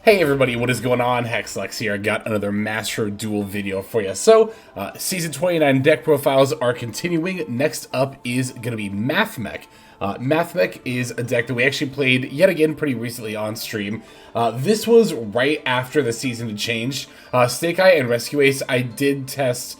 Hey everybody, what is going on? Hexlex here. I got another Master Duel video for you. So, Season 29 deck profiles are continuing. Next up is going to be Mathmech. Mathmech is a deck that we actually played yet again pretty recently on stream. This was right after the season had changed. Snake Eye and Rescue Ace I did test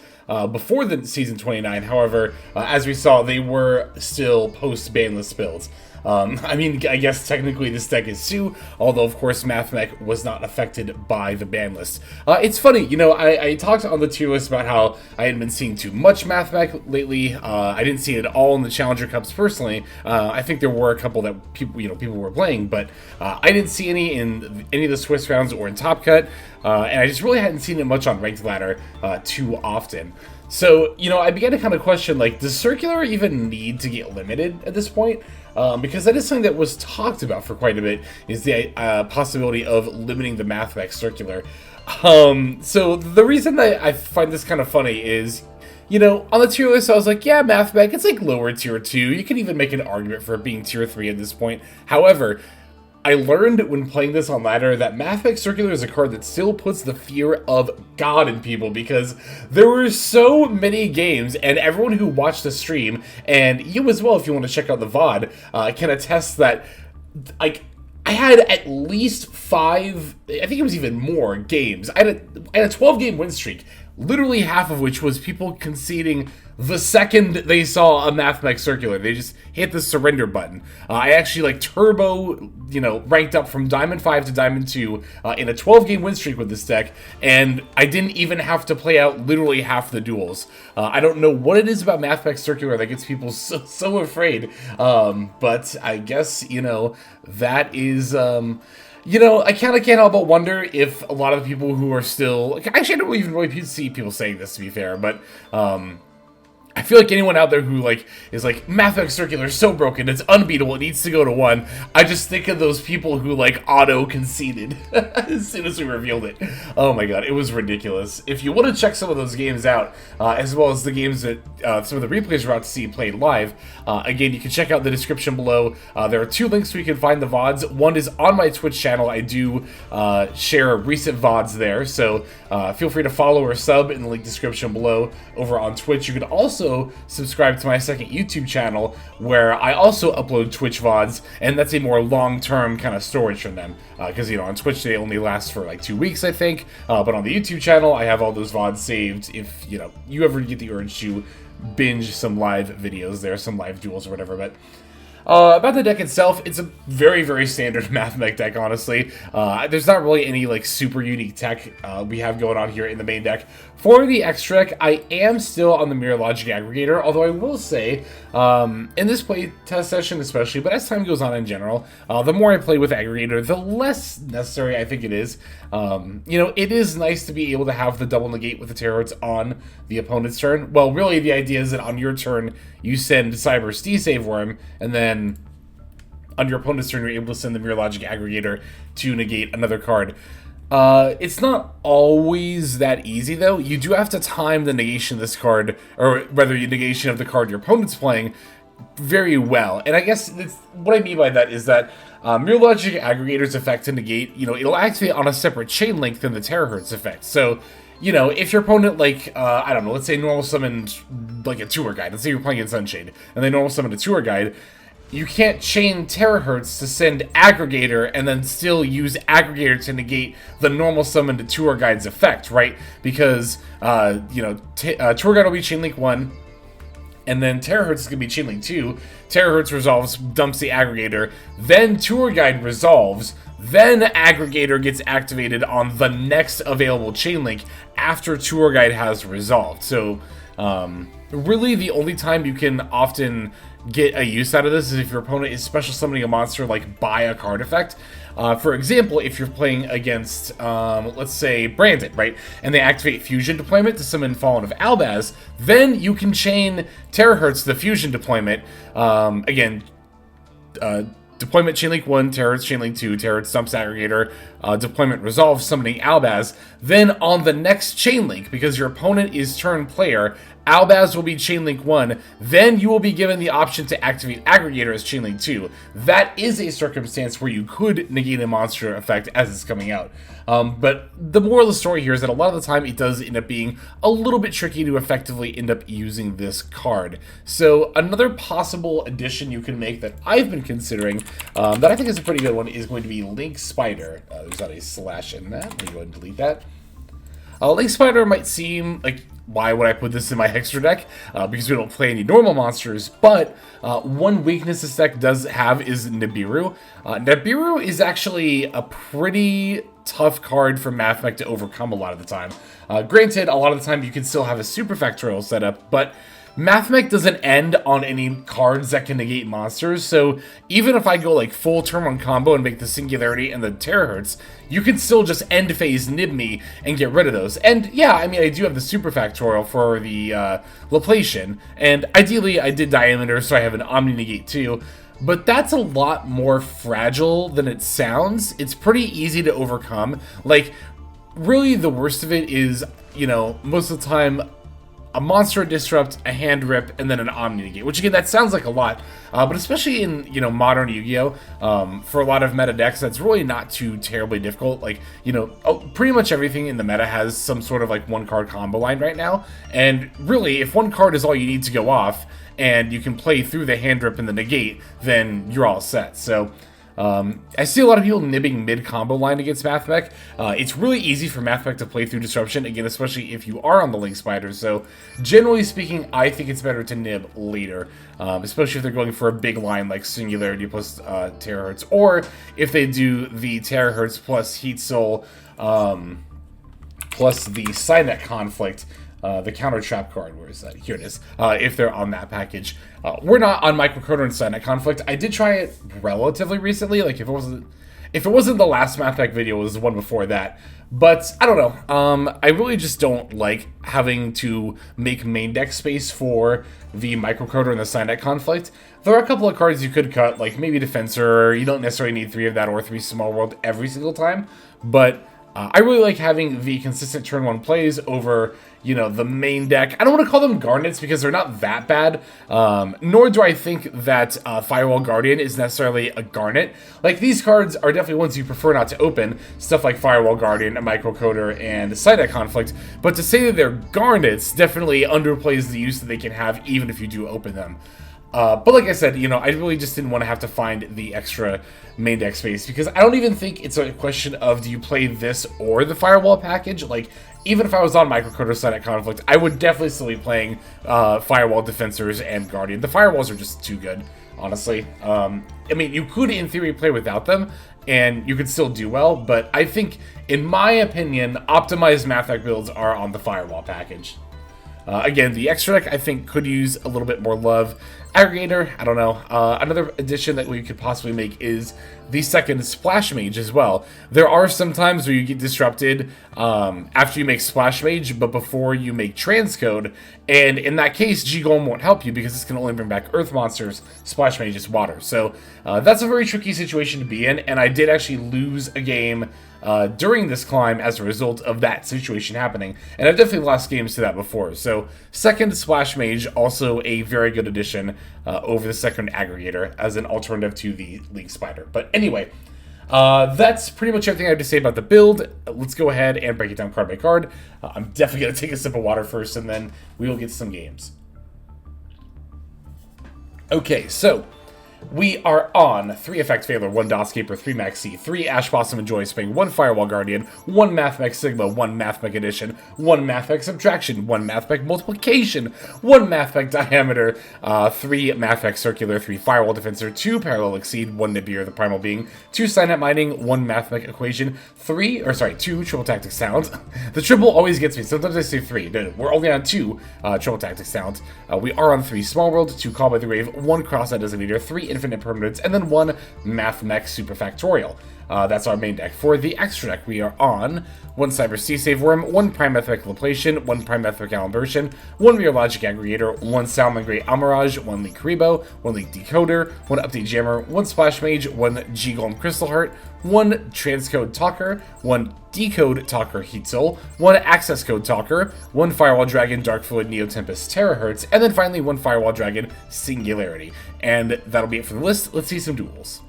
before the Season 29. However, as we saw, they were still post-banlist builds. I mean, I guess technically this deck is Sue, although of course Mathmech was not affected by the ban list. It's funny, you know, I talked on the tier list about how I hadn't been seeing too much Mathmech lately. I didn't see it at all in the Challenger Cups personally. I think there were a couple that people were playing, but I didn't see any in any of the Swiss rounds or in Top Cut, and I just really hadn't seen it much on Ranked Ladder too often. So, you know, I began to kind of question, like, does Circular even need to get limited at this point? Because that is something that was talked about for quite a bit, is the possibility of limiting the Mathmech Circular. So the reason that I find this kind of funny is, you know, on the tier list I was like, yeah, Mathmech, it's like lower tier 2. You can even make an argument for it being tier 3 at this point. However, I learned when playing this on ladder that Mathmech Circular is a card that still puts the fear of God in people, because there were so many games, and everyone who watched the stream, and you as well if you want to check out the VOD, can attest that, like, I had at least 5, I think it was even more, games. I had a 12-game win streak, literally half of which was people conceding the second they saw a Mathmech Circular. They just hit the surrender button. I actually, like, turbo, you know, ranked up from Diamond 5 to Diamond 2 in a 12-game win streak with this deck, and I didn't even have to play out literally half the duels. I don't know what it is about Mathmech Circular that gets people so afraid, but I guess, you know, that is... You know, I kind of can't help but wonder if a lot of the people who are still... Like, actually, I don't even really see people saying this, to be fair, but... I feel like anyone out there who, like, is like, Mathmech Circular is so broken, it's unbeatable, it needs to go to 1. I just think of those people who, like, auto-conceded as soon as we revealed it. Oh my god, it was ridiculous. If you want to check some of those games out, as well as the games that some of the replays we're about to see played live, again, you can check out the description below. There are 2 links where you can find the VODs. One is on my Twitch channel. I do share recent VODs there, so feel free to follow or sub in the link description below over on Twitch. You can also subscribe to my second YouTube channel, where I also upload Twitch VODs, and that's a more long-term kind of storage from them, because, you know, on Twitch they only last for like 2 weeks, I think, but on the YouTube channel I have all those VODs saved if, you know, you ever get the urge to binge some live videos there, some live duels or whatever. But about the deck itself, it's a very, very standard Mathmech deck, honestly. There's not really any, like, super unique tech we have going on here in the main deck. For the extra deck, I am still on the Mirror Logic Aggregator, although I will say, in this play test session especially, but as time goes on in general, the more I play with Aggregator, the less necessary I think it is. You know, it is nice to be able to have the double negate with the Terror Hearts on the opponent's turn. Well, really, the idea is that on your turn, you send Cyber's D-Save Worm, and then on your opponent's turn, you're able to send the Mirror Logic Aggregator to negate another card. It's not always that easy, though. You do have to time the negation of this card, or rather, the negation of the card your opponent's playing, very well. And I guess what I mean by that is that Mirror Logic Aggregator's effect to negate, you know, it'll activate on a separate chain link than the Terror Hearts effect. So, you know, if your opponent, like, I don't know, let's say normal summoned, like, a Tour Guide. Let's say you're playing in Sunshade, and they normal summoned a Tour Guide. You can't chain Terror Hearts to send Aggregator and then still use Aggregator to negate the normal summon to Tour Guide's effect, right? Because, you know, Tour Guide will be chain link 1, and then Terror Hearts is going to be chain link 2. Terror Hearts resolves, dumps the Aggregator, then Tour Guide resolves, then Aggregator gets activated on the next available chain link after Tour Guide has resolved. So, really the only time you can often get a use out of this is if your opponent is special summoning a monster, like, by a card effect. For example, if you're playing against, let's say, Brandon, right? And they activate Fusion Deployment to summon Fallen of Albaz, then you can chain Terror Hearts to the Fusion Deployment. Again, Deployment chain link 1, Terror Hearts chain link 2, Terror Hearts dumps Aggregator, Deployment resolves, summoning Albaz. Then on the next chain link, because your opponent is turn player, Albaz will be Chainlink 1, then you will be given the option to activate Aggregator as Chainlink 2. That is a circumstance where you could negate a monster effect as it's coming out. But the moral of the story here is that a lot of the time it does end up being a little bit tricky to effectively end up using this card. So another possible addition you can make that I've been considering, that I think is a pretty good one, is going to be Link Spider. There's not a slash in that. Let me go ahead and delete that. Link Spider might seem like, why would I put this in my Hexer deck? Because we don't play any normal monsters, but one weakness this deck does have is Nibiru. Nibiru is actually a pretty tough card for Mathmech to overcome a lot of the time. Granted, a lot of the time you can still have a Super Factorial setup, but Mathmech doesn't end on any cards that can negate monsters, so even if I go like full turn 1 combo and make the Singularity and the Terahertz, you can still just end phase nib me and get rid of those. And yeah, I mean, I do have the Super Factorial for the Laplacian, and ideally I did Diameter, so I have an Omni Negate too, but that's a lot more fragile than it sounds. It's pretty easy to overcome. Like, really the worst of it is, you know, most of the time, a monster disrupt, a hand rip, and then an Omni Negate. Which again, that sounds like a lot, but especially in, you know, modern Yu-Gi-Oh, for a lot of meta decks, that's really not too terribly difficult. Like, you know, pretty much everything in the meta has some sort of like 1-card combo line right now, and really, if 1 card is all you need to go off, and you can play through the hand rip and the negate, then you're all set. So I see a lot of people nibbing mid-combo line against Mathmech. It's really easy for Mathmech to play through Disruption, again, especially if you are on the Link Spider. So, generally speaking, I think it's better to nib later, especially if they're going for a big line like Singularity plus Terahertz, or if they do the Terahertz plus Heat Soul plus the Psynet Conflict. The counter trap card, where is that? Here it is. If they're on that package. We're not on Microcoder and Psynet Conflict. I did try it relatively recently. Like, if it wasn't the last Mathmech video, it was the one before that. But, I don't know. I really just don't like having to make main deck space for the Microcoder and the Psynet Conflict. There are a couple of cards you could cut, like maybe Defensor. You don't necessarily need 3 of that or 3 Small World every single time. But I really like having the consistent turn 1 plays over, you know, the main deck. I don't want to call them Garnets because they're not that bad, nor do I think that Firewall Guardian is necessarily a Garnet. Like, these cards are definitely ones you prefer not to open, stuff like Firewall Guardian, Microcoder, and Psynet Conflict, but to say that they're Garnets definitely underplays the use that they can have even if you do open them. But like I said, you know, I really just didn't want to have to find the extra main deck space, because I don't even think it's a question of do you play this or the Firewall package. Like, even if I was on Microcoder Psynet Conflict, I would definitely still be playing Firewall Defensors and Guardian. The Firewalls are just too good, honestly. I mean, you could, in theory, play without them, and you could still do well, but I think, in my opinion, optimized Mathmech builds are on the Firewall package. Again, the extra deck, I think, could use a little bit more love. Aggregator, I don't know. Another addition that we could possibly make is the second Splash Mage as well. There are some times where you get disrupted after you make Splash Mage, but before you make Transcode, and in that case, G-Golem won't help you because this can only bring back Earth monsters. Splash Mage is water. So that's a very tricky situation to be in, and I did actually lose a game during this climb as a result of that situation happening, and I've definitely lost games to that before. So second Splash Mage, also a very good addition over the second Aggregator as an alternative to the Link Spider. But anyway, that's pretty much everything I have to say about the build. Let's go ahead and break it down card by card. I'm definitely going to take a sip of water first, and then we will get to some games. Okay, so we are on 3 Effect Failure, 1 Dotscaper, 3 Maxi, 3 Ash Blossom and Joy Spring, 1 Firewall Guardian, 1 Mathmech Sigma, 1 Mathmech Addition, 1 Mathmech Subtraction, 1 Mathmech Multiplication, 1 Mathmech Diameter, 3 Mathmech Circular, 3 Firewall Defensor, 2 Parallel Exceed, 1 Nibiru, the Primal Being, 2 Psynet Mining, 1 Mathmech Equation, 2 Triple Tactic Sound. The triple always gets me. Sometimes I say 3. No, we're only on 2 Triple Tactic Sound. We are on 3 Small World, 2 Call by the Grave, 1 Cross-Eyed Designator, 3 Infinite Permanents, and then 1 Mathmech Super Factorial. That's our main deck. For the extra deck, we are on 1 Cyber Sea Save Worm, 1 Prime Mathmech Laplation, 1 Prime Mathmech Alimbertion, 1 Mirror Logic Aggregator, 1 Salmon Great Almirage, 1 Leak Karibo, 1 Leak Decoder, 1 Update Jammer, 1 Splash Mage, 1 G Golem Crystal Heart, 1 Transcode Talker, 1 Decode Talker Heat Soul, 1 Access Code Talker, 1 Firewall Dragon Dark Fluid Neo Tempest Terahertz, and then finally 1 Firewall Dragon Singularity. And that'll be it for the list. Let's see some duels.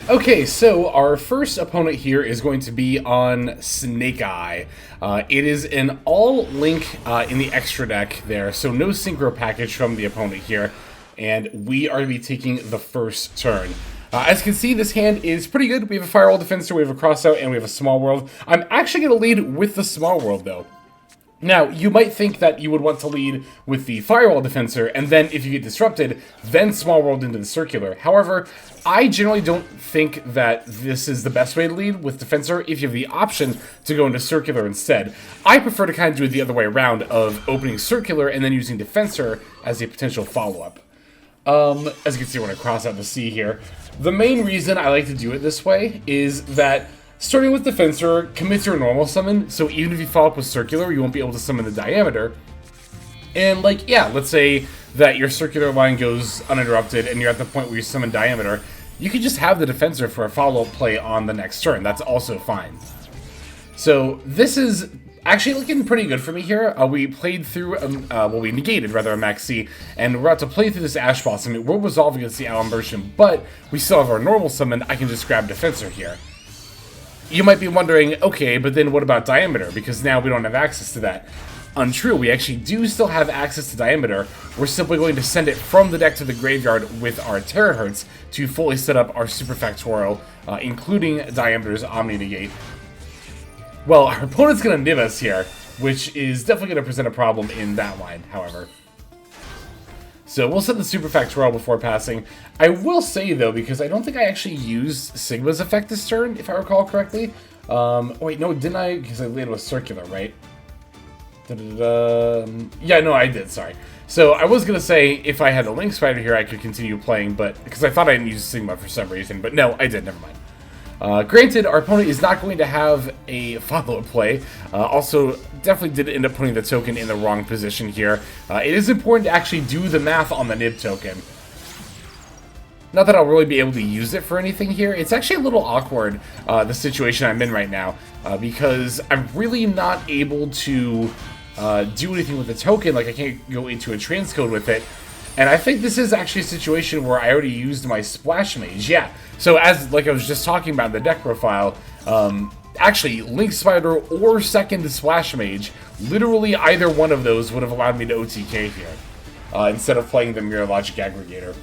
Okay, so our first opponent here is going to be on Snake Eye. It is an all-link in the extra deck there, so no synchro package from the opponent here, and we are going to be taking the first turn. As you can see, this hand is pretty good. We have a Firewall Defensor, we have a Crossout, and we have a Small World. I'm actually going to lead with the Small World, though. Now, you might think that you would want to lead with the Firewall Defensor, and then if you get disrupted, then Small World into the Circular. However, I generally don't think that this is the best way to lead with Defensor if you have the option to go into Circular instead. I prefer to kind of do it the other way around, of opening Circular and then using Defensor as a potential follow-up. As you can see, when I cross out the C here, the main reason I like to do it this way is that starting with Defensor commits your normal summon, so even if you follow up with Circular, you won't be able to summon the Diameter. And, like, yeah, let's say that your Circular line goes uninterrupted and you're at the point where you summon Diameter, you can just have the Defensor for a follow-up play on the next turn. That's also fine. So, this is actually looking pretty good for me here. We played through, we negated, rather, a Max C, and we're about to play through this Ash Blossom. It will resolve against the Alimbertion, but we still have our normal summon. I can just grab Defensor here. You might be wondering, okay, but then what about Diameter? Because now we don't have access to that. Untrue, we actually do still have access to Diameter. We're simply going to send it from the deck to the graveyard with our Terahertz to fully set up our Super Factorial, including Diameter's Omni Negate. Well, our opponent's going to nib us here, which is definitely going to present a problem in that line, however. So we'll set the Super Factorial before passing. I will say, though, because I don't think I actually used Sigma's effect this turn, if I recall correctly. Wait, no, didn't I? Because I laid with Circular, right? Yeah, no, I did, sorry. So I was going to say, if I had a Link Spider here, I could continue playing, but because I thought I didn't use Sigma for some reason, but no, I did, never mind. Granted, our opponent is not going to have a follow-up play. Also, definitely did end up putting the token in the wrong position here. It is important to actually do the math on the nib token. Not that I'll really be able to use it for anything here. It's actually a little awkward, the situation I'm in right now, because I'm really not able to do anything with the token. Like, I can't go into a transcode with it. And I think this is actually a situation where I already used my Splash Mage. Yeah, so as like I was just talking about in the deck profile, actually, Link Spider or second Splash Mage, literally either one of those would have allowed me to OTK here, instead of playing the Mirror Logic Aggregator.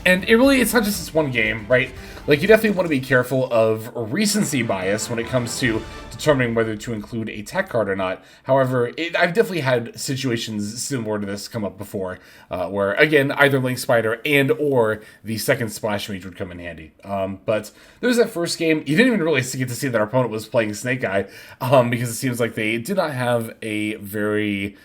And it's not just this one game, right? Like, you definitely want to be careful of recency bias when it comes to determining whether to include a tech card or not. However, I've definitely had situations similar to this come up before, where, again, either Link Spider and or the second Splash Mage would come in handy. But there was that first game. You didn't even really get to see that our opponent was playing Snake Eye, because it seems like they did not have a very,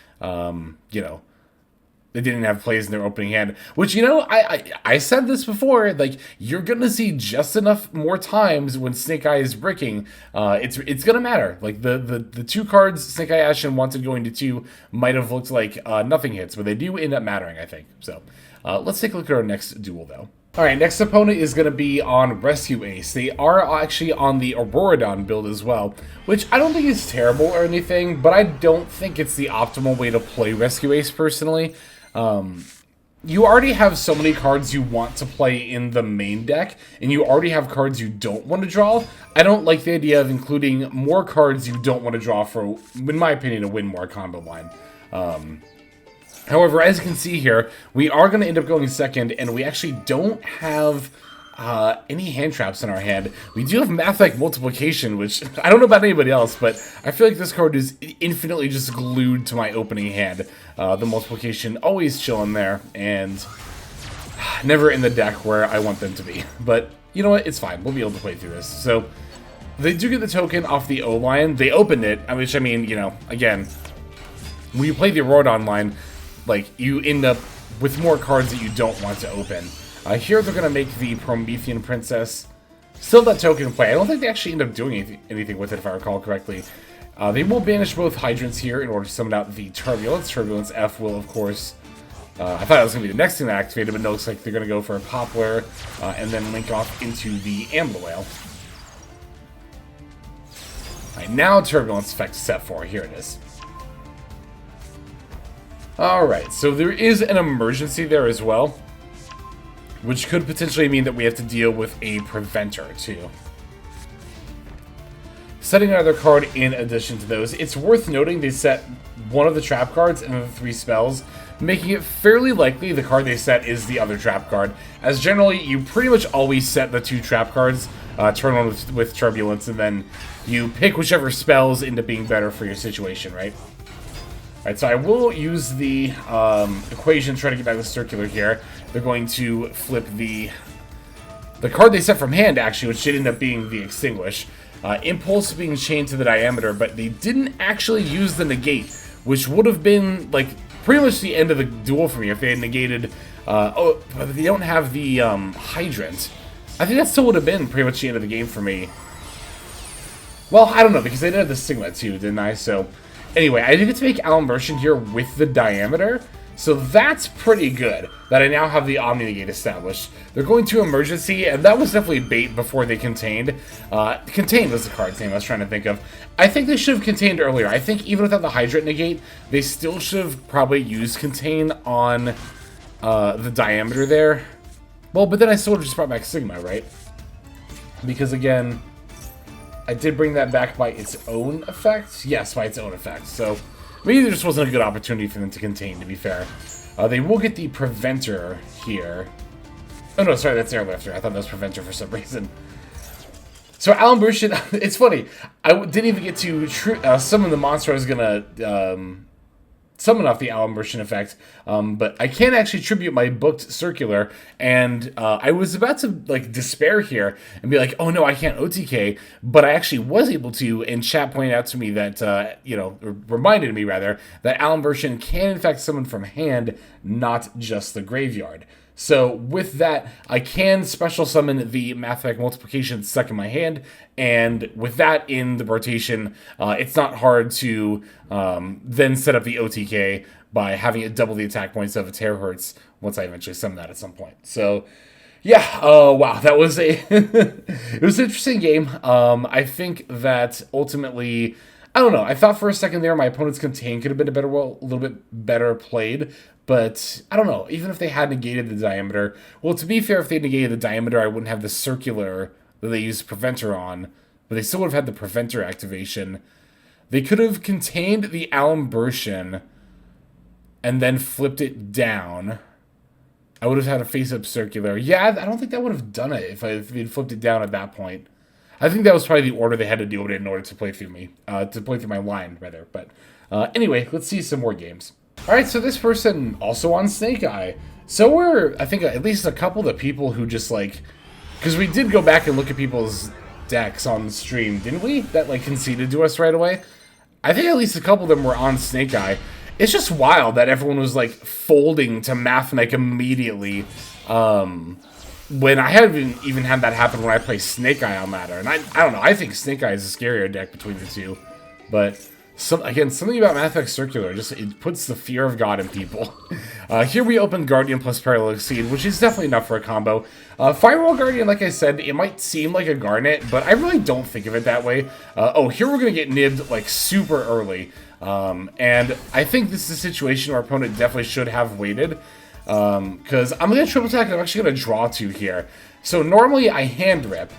they didn't have plays in their opening hand, which, I said this before, like, you're going to see just enough more times when Snake Eye is bricking. It's going to matter. Like, the two cards, Snake Eye Ash and Wanted going to 2, might have looked like nothing hits, but they do end up mattering, I think. So, let's take a look at our next duel, though. Alright, next opponent is going to be on Rescue Ace. They are actually on the Auroradon build as well, which I don't think is terrible or anything, but I don't think it's the optimal way to play Rescue Ace, personally. You already have so many cards you want to play in the main deck, and you already have cards you don't want to draw. I don't like the idea of including more cards you don't want to draw for, in my opinion, to win more combo line. However, as you can see here, we are going to end up going second, and we actually don't have any hand traps in our hand. We do have Mathmech Multiplication, which I don't know about anybody else, but I feel like this card is infinitely just glued to my opening hand. The Multiplication always chilling there, and never in the deck where I want them to be. But you know what? It's fine. We'll be able to play through this. So they do get the token off the O line. They opened it, which, I mean, again, when you play the Auroradon line, like, you end up with more cards that you don't want to open. Here they're going to make the Promethean Princess. Still that token in play. I don't think they actually end up doing anything with it, if I recall correctly. They will banish both Hydrants here in order to summon out the Turbulence. Turbulence F will, of course... I thought it was going to be the next thing that activated, but no, it looks like they're going to go for a Poplar and then link off into the Ambler. Alright, now Turbulence effect set 4. Here it is. Alright, so there is an emergency there as well, which could potentially mean that we have to deal with a Preventer too. Setting another card in addition to those, it's worth noting they set one of the trap cards and the 3 spells, making it fairly likely the card they set is the other trap card, as generally you pretty much always set the 2 trap cards, turn on with Turbulence, and then you pick whichever spells end up being better for your situation, right? Alright, so I will use the equation, try to get back the circular here. They're going to flip the card they set from hand, actually, which did end up being the Extinguish. Impulse being chained to the Diameter, but they didn't actually use the Negate, which would have been, like, pretty much the end of the duel for me if they had negated... oh, but they don't have the Hydrant. I think that still would have been pretty much the end of the game for me. Well, I don't know, because they did have the Sigma too, didn't I? So, anyway, I did get to make Alimbertion here with the Diameter, so that's pretty good, that I now have the Omni Negate established. They're going to Emergency, and that was definitely bait before they Contained. Contained was the card's name I was trying to think of. I think they should have Contained earlier. I think even without the Hydrant Negate, they still should have probably used Contain on the Diameter there. Well, but then I still would have just brought back Sigma, right? Because, again, I did bring that back by its own effect. Yes, by its own effect. So, maybe there just wasn't a good opportunity for them to Contain, to be fair. They will get the Preventer here. Oh, no, sorry, that's Airlifter. I thought that was Preventer for some reason. So, Alimbertion, it's funny. I didn't even get to summon the monster I was going to summon off the Alimbertion effect, but I can actually tribute my booked circular, and I was about to, like, despair here and be like, oh no, I can't OTK, but I actually was able to, and chat pointed out to me that, you know, reminded me, rather, that Alimbertion can, in fact, summon from hand, not just the graveyard. So, with that, I can special summon the Mathmech Multiplication stuck in my hand, and with that in the rotation, it's not hard to then set up the OTK by having it double the attack points of a Terahertz once I eventually summon that at some point. So, yeah, wow, that was it was an interesting game. I think that ultimately... I don't know. I thought for a second there my opponent's Contain could have been a little bit better played, but I don't know. Even if they had negated the Diameter, well, to be fair, if they negated the Diameter, I wouldn't have the circular that they used Preventer on, but they still would have had the Preventer activation. They could have contained the Alimbertion and then flipped it down. I would have had a face-up circular. Yeah, I don't think that would have done it if they'd flipped it down at that point. I think that was probably the order they had to do it in order to play through me, to play through my line, rather. But anyway, let's see some more games. All right, so this person also on Snake Eye. So we're, I think, at least a couple of the people who just like, because we did go back and look at people's decks on the stream, didn't we? That like conceded to us right away. I think at least a couple of them were on Snake Eye. It's just wild that everyone was like folding to Mathmech immediately. When I haven't even had that happen when I play Snake Eye on ladder. And I don't know, I think Snake Eye is a scarier deck between the two. But, again, something about Mathmech Circular, just it puts the fear of God in people. Here we open Guardian plus Parallel Exceed, which is definitely enough for a combo. Firewall Guardian, like I said, it might seem like a Garnet, but I really don't think of it that way. Oh, here we're going to get nibbed, like, super early. And I think this is a situation where our opponent definitely should have waited. Because I'm going to triple attack and I'm actually going to draw 2 here. So normally I hand rip,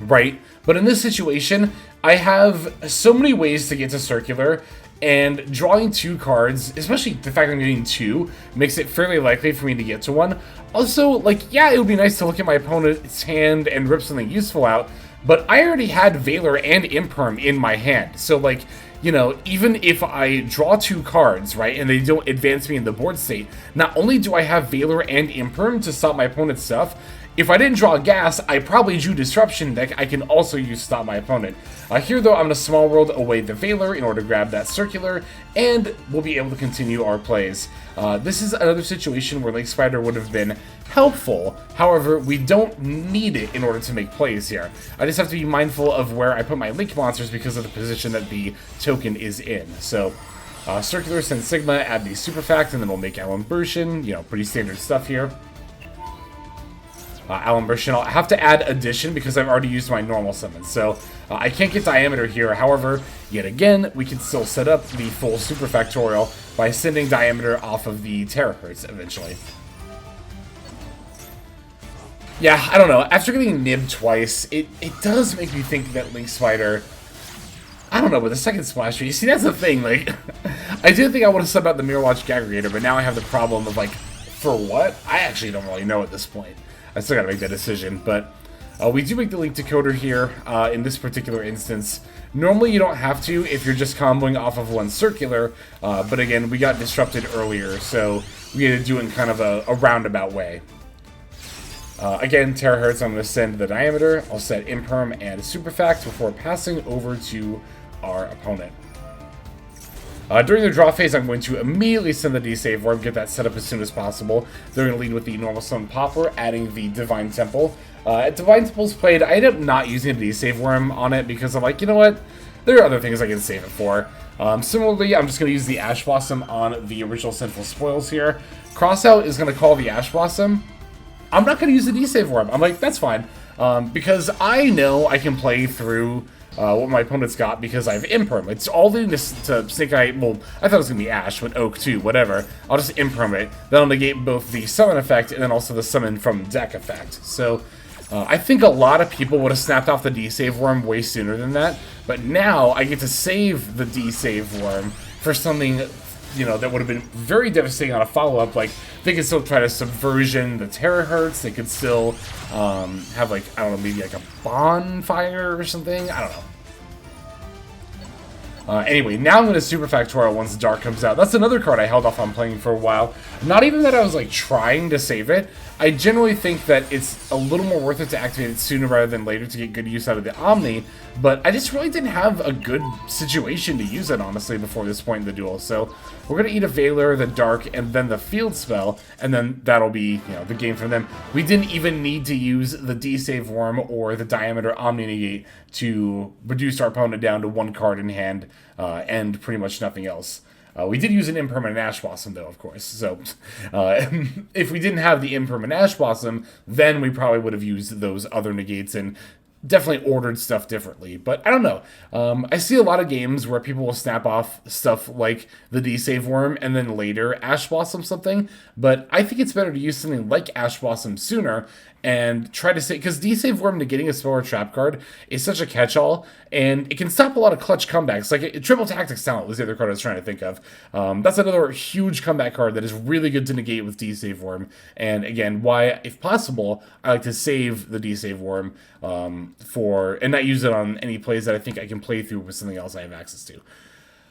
right? But in this situation, I have so many ways to get to circular, and drawing 2 cards, especially the fact I'm getting 2, makes it fairly likely for me to get to one. Also, like, yeah, it would be nice to look at my opponent's hand and rip something useful out, but I already had Valor and Imperm in my hand. So, like, you know, even if I draw 2 cards, right, and they don't advance me in the board state, not only do I have Valor and Imperm to stop my opponent's stuff, If I didn't draw gas, I probably drew Disruption deck I can also use to stop my opponent. Here, though, I'm going to Small World away the Veiler in order to grab that Circular, and we'll be able to continue our plays. This is another situation where Link Spider would have been helpful. However, we don't need it in order to make plays here. I just have to be mindful of where I put my Link monsters because of the position that the token is in. So, Circular, send Sigma, add the Super Fact, and then we'll make Alumbration. You know, pretty standard stuff here. Alumbration, I'll have to add Addition because I've already used my normal summon. So, I can't get Diameter here. However, yet again, we can still set up the full Super Factorial by sending Diameter off of the Terahertz eventually. Yeah, I don't know. After getting nibbed twice, it does make me think that Link Spider... I don't know, but the second splash, you see, that's the thing, like, I did think I would have subbed out the Mirror Watch Aggregator, but now I have the problem of, like, for what? I actually don't really know at this point. I still gotta make that decision, but we do make the Link Decoder here, in this particular instance. Normally you don't have to if you're just comboing off of one Circular, but again, we got disrupted earlier, so we had to do it in kind of a roundabout way. Again, Terahertz, I'm going to send the Diameter, I'll set Imperm and Super Fact before passing over to our opponent. During the draw phase, I'm going to immediately send the D-Save Worm, get that set up as soon as possible. They're going to lead with the normal summon Poplar, adding the Divine Temple. At Divine Temple's played, I ended up not using the D-Save Worm on it because I'm like, you know what? There are other things I can save it for. Similarly, I'm just going to use the Ash Blossom on the original Sinful Spoils here. Crossout is going to call the Ash Blossom. I'm not going to use the D-Save Worm. I'm like, that's fine. Because I know I can play through what my opponent's got because I have Imperm. It's all leading to Snake Eye. Well, I thought it was going to be Ash, but Oak too, whatever. I'll just Imperm it. That'll negate both the summon effect and then also the summon from deck effect. So, I think a lot of people would have snapped off the D-Save Worm way sooner than that. But now I get to save the D-Save Worm for something, you know, that would have been very devastating on a follow-up. Like, they could still try to Subversion the Terahertz. They could still have, like, I don't know, maybe like a Bonfire or something. I don't know. Anyway, now I'm going to Super Factorial once Dark comes out. That's another card I held off on playing for a while. Not even that I was, like, trying to save it. I generally think that it's a little more worth it to activate it sooner rather than later to get good use out of the Omni, but I just really didn't have a good situation to use it, honestly, before this point in the duel. So we're going to eat a Veiler, the Dark, and then the Field Spell, and then that'll be, you know, the game for them. We didn't even need to use the D-Save Worm or the Diameter Omni Negate to reduce our opponent down to one card in hand, and pretty much nothing else. We did use an Impermanent Ash Blossom, though, of course. So, if we didn't have the Impermanent Ash Blossom, then we probably would have used those other negates and definitely ordered stuff differently. But I don't know. I see a lot of games where people will snap off stuff like the D-Save Worm and then later Ash Blossom something. But I think it's better to use something like Ash Blossom sooner and try to say, because D-Save Worm negating a spell or trap card is such a catch-all, and it can stop a lot of clutch comebacks. Like, Triple Tactics Talent was the other card I was trying to think of. That's another huge comeback card that is really good to negate with D-Save Worm, and again, why, if possible, I like to save the D-Save Worm and not use it on any plays that I think I can play through with something else I have access to.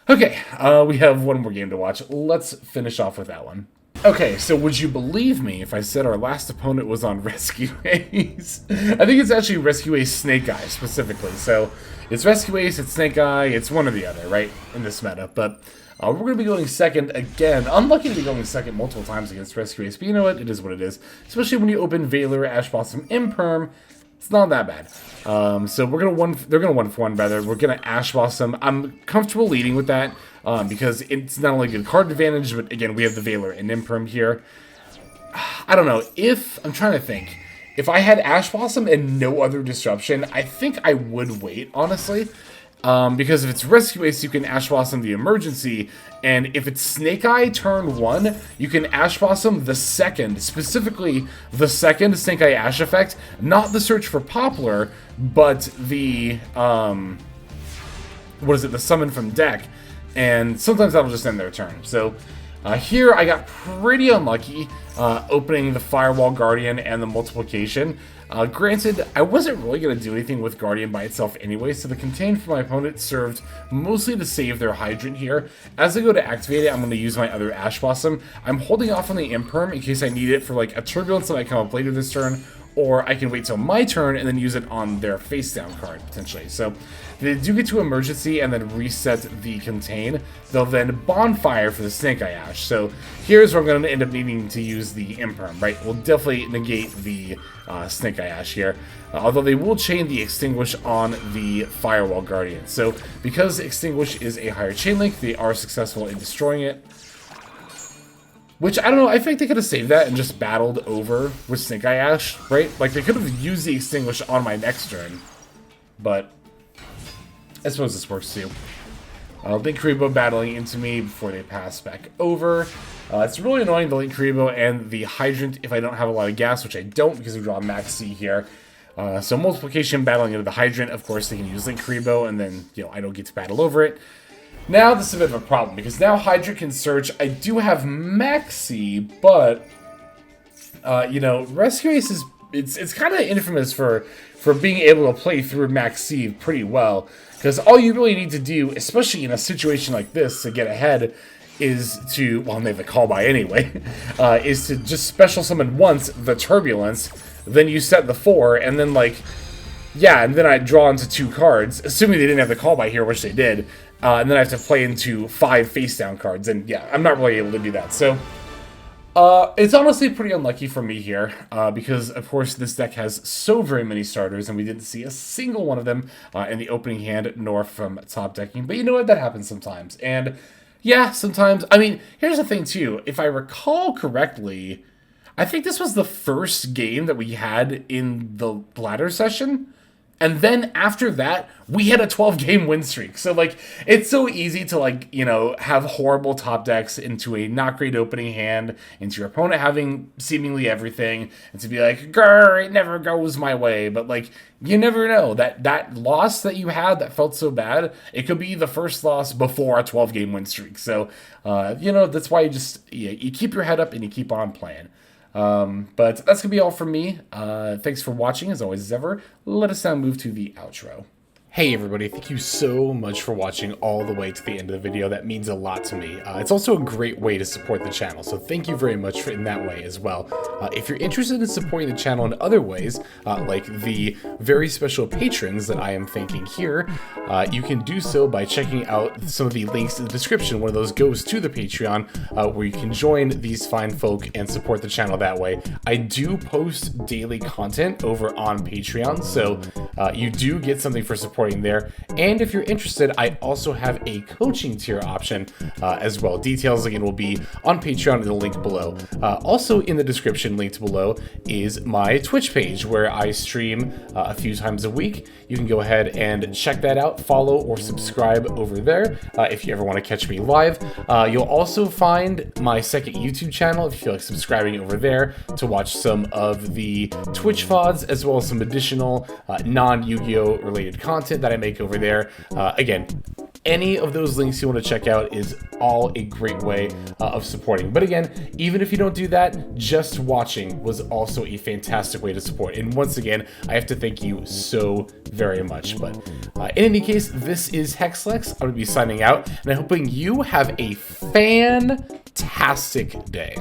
Okay, we have one more game to watch. Let's finish off with that one. Okay, so would you believe me if I said our last opponent was on Rescue Ace? I think it's actually Rescue Ace Snake Eye, specifically. So, it's Rescue Ace, it's Snake Eye, it's one or the other, right, in this meta. But we're going to be going second again. Unlucky to be going second multiple times against Rescue Ace, but you know what? It is what it is. Especially when you open Veiler, Ash Blossom, Imperm. It's not that bad. So they're gonna 1-for-1 rather. We're gonna Ash Blossom. I'm comfortable leading with that because it's not only good card advantage, but again we have the Veiler and Imperm here. I don't know I'm trying to think. If I had Ash Blossom and no other disruption, I think I would wait, honestly. Because if it's Rescue Ace, you can Ash Blossom the Emergency, and if it's Snake Eye turn 1, you can Ash Blossom the second, specifically the second Snake Eye Ash effect, not the Search for Poplar, but the, the summon from deck, and sometimes that'll just end their turn. So, here I got pretty unlucky, opening the Firewall Guardian and the Multiplication. Granted, I wasn't really going to do anything with Guardian by itself anyway, so the Contain for my opponent served mostly to save their Hydrant here. As I go to activate it, I'm going to use my other Ash Blossom. I'm holding off on the Imperm in case I need it for like a Turbulence that might come up later this turn, or I can wait till my turn and then use it on their face down card, potentially. So if they do get to emergency and then reset the contain, they'll then bonfire for the Snake Eye Ash. So here's where I'm going to end up needing to use the Imperm, right? We'll definitely negate the Snake Eye Ash here, although they will chain the Extinguish on the Firewall Guardian. So because Extinguish is a higher chain link, they are successful in destroying it. Which, I don't know, I think they could have saved that and just battled over with Snake Eye Ash, right? Like, they could have used the Extinguish on my next turn. But I suppose this works too. Linkuriboh battling into me before they pass back over. It's really annoying, the Linkuriboh and the Hydrant, if I don't have a lot of gas, which I don't because we draw Max C here. So Multiplication battling into the Hydrant, of course they can use Linkuriboh, and then, you know, I don't get to battle over it. Now this is a bit of a problem, because now Hydra can search. I do have Maxi, but, you know, Rescue Ace is, it's kind of infamous for being able to play through Maxi pretty well, because all you really need to do, especially in a situation like this, to get ahead, is to, well, they have the call by anyway, is to just special summon once the Turbulence, then you set the 4, and then, like, yeah, and then I draw into 2 cards, assuming they didn't have the call by here, which they did. And then I have to play into 5 face-down cards, and yeah, I'm not really able to do that. So, it's honestly pretty unlucky for me here, because, of course, this deck has so very many starters, and we didn't see a single one of them in the opening hand, nor from top decking. But you know what? That happens sometimes. And, yeah, sometimes. I mean, here's the thing, too. If I recall correctly, I think this was the first game that we had in the ladder session. And then after that, we had a 12-game win streak. So, like, it's so easy to, like, you know, have horrible top decks into a not great opening hand, into your opponent having seemingly everything, and to be like, grr, it never goes my way. But, like, you never know. That loss that you had that felt so bad, it could be the first loss before a 12-game win streak. So, you know, that's why you keep your head up and you keep on playing. But that's gonna be all from me. Thanks for watching, as always as ever. Let us now move to the outro. Hey everybody, thank you so much for watching all the way to the end of the video. That means a lot to me. It's also a great way to support the channel, so thank you very much in that way as well. If you're interested in supporting the channel in other ways, like the very special patrons that I am thanking here, you can do so by checking out some of the links in the description. One of those goes to the Patreon, where you can join these fine folk and support the channel that way. I do post daily content over on Patreon, so you do get something for support there. And if you're interested, I also have a coaching tier option as well. Details again will be on Patreon in the link below. Also in the description linked below is my Twitch page where I stream a few times a week. You can go ahead and check that out, follow or subscribe over there if you ever want to catch me live. You'll also find my second YouTube channel if you feel like subscribing over there to watch some of the Twitch VODs as well as some additional non-Yu-Gi-Oh related content that I make over there. Again, any of those links you want to check out is all a great way of supporting. But again, even if you don't do that, just watching was also a fantastic way to support. And once again, I have to thank you so very much. But in any case, this is Hexlex. I'm going to be signing out, and I'm hoping you have a fantastic day.